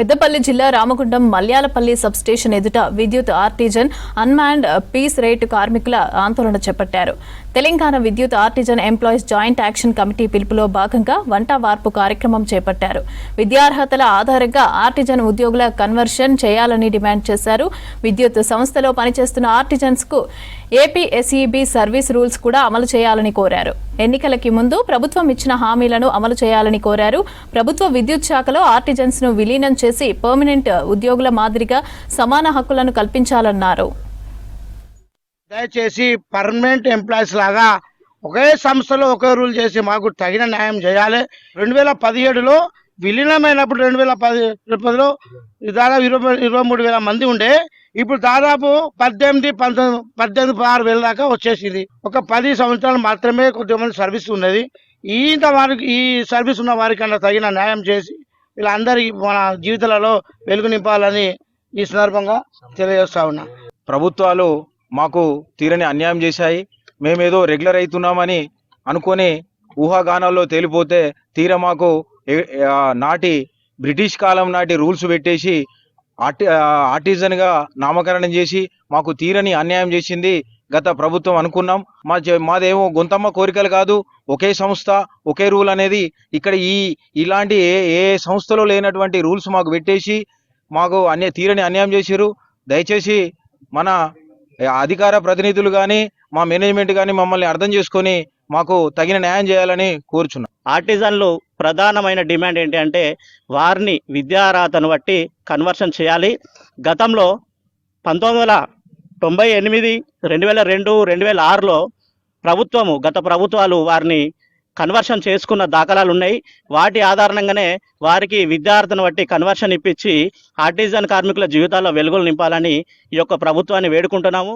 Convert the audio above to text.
పెద్దపల్లి జిల్లా రామగుండం మల్యాలపల్లి సబ్స్టేషన్ ఎదుట విద్యుత్ ఆర్టిజన్ అన్మాన్డ్ పీస్ రేటు కార్మికుల ఆందోళన చేపట్టారు. తెలంగాణ విద్యుత్ artisan employees joint action committee పిలుపులో భాగంగా వంట వార్పు కార్యక్రమం చేపట్టారు. విద్యార్హతల ఆధారంగా ఆర్టిజన్ ఉద్యోగుల కన్వర్షన్ చేయాలని డిమాండ్ చేశారు. విద్యుత్ సంస్థలో పనిచేస్తున్న ఆర్టిజన్స్ కు ఏపీఎస్ఈబీ సర్వీస్ రూల్స్ కూడా అమలు చేయాలని కోరారు. ఎన్నికలకి ముందు ప్రభుత్వం ఇచ్చిన హామీలను అమలు చేయాలని కోరారు. ప్రభుత్వ విద్యుత్ శాఖలో ఆర్టిజన్స్ ను విలీనం చేసి పర్మనెంట్ ఉద్యోగుల మాదిరిగా సమాన హక్కులను కల్పించాలన్నారు. దయచేసి పర్మనెంట్ ఎంప్లాయీస్ లాగా ఒకే సంస్థలో ఒకే రూల్ చేసి మాకు తగిన న్యాయం చేయాలి. 2017లో విలీనమైనప్పుడు 2010లో దాదాపు 23,000 మంది ఉండే, ఇప్పుడు దాదాపు 18,000 దాకా వచ్చేసింది. ఒక 10 సంవత్సరాలు మాత్రమే కొద్దిమంది సర్వీస్ ఉన్నది. ఈ సర్వీస్ ఉన్న వారికి అన్న తగిన న్యాయం చేసి వీళ్ళందరి మన జీవితాలలో వెలుగు నింపాలని ఈ సందర్భంగా తెలియజేస్తా ఉన్నా. ప్రభుత్వాలు మాకు తీరని అన్యాయం చేశాయి. మేమేదో రెగ్యులర్ అవుతున్నామని అనుకొని ఊహాగానాల్లో తేలిపోతే తీర మాకు నాటి బ్రిటిష్ కాలం నాటి రూల్స్ పెట్టేసి ఆర్టిజన్గా నామకరణం చేసి మాకు తీరని అన్యాయం చేసింది గత ప్రభుత్వం అనుకున్నాం. మాదేమో గొంతమ్మ కోరికలు కాదు, ఒకే సంస్థ ఒకే రూల్ అనేది ఇక్కడ ఇలాంటి ఏ సంస్థలో లేనటువంటి రూల్స్ మాకు పెట్టేసి మాకు తీరని అన్యాయం చేసిరు. దయచేసి మన అధికార ప్రతినిధులు కానీ మా మేనేజ్మెంట్ కానీ మమ్మల్ని అర్థం చేసుకొని మాకు తగిన న్యాయం చేయాలని కోరుచున్నాం. ఆర్టిజన్లు ప్రధానమైన డిమాండ్ ఏంటి అంటే వారిని విద్యార్హతను బట్టి కన్వర్షన్ చేయాలి. గతంలో 1998, 2002, 2006లో గత ప్రభుత్వాలు వారిని కన్వర్షన్ చేసుకున్న దాఖలాలు ఉన్నాయి. వాటి ఆధారంగానే వారికి విద్యార్థులను బట్టి కన్వర్షన్ ఇప్పించి ఆర్టిజన్ కార్మికుల జీవితాల్లో వెలుగులు నింపాలని ఈ యొక్క ప్రభుత్వాన్ని వేడుకుంటున్నాము.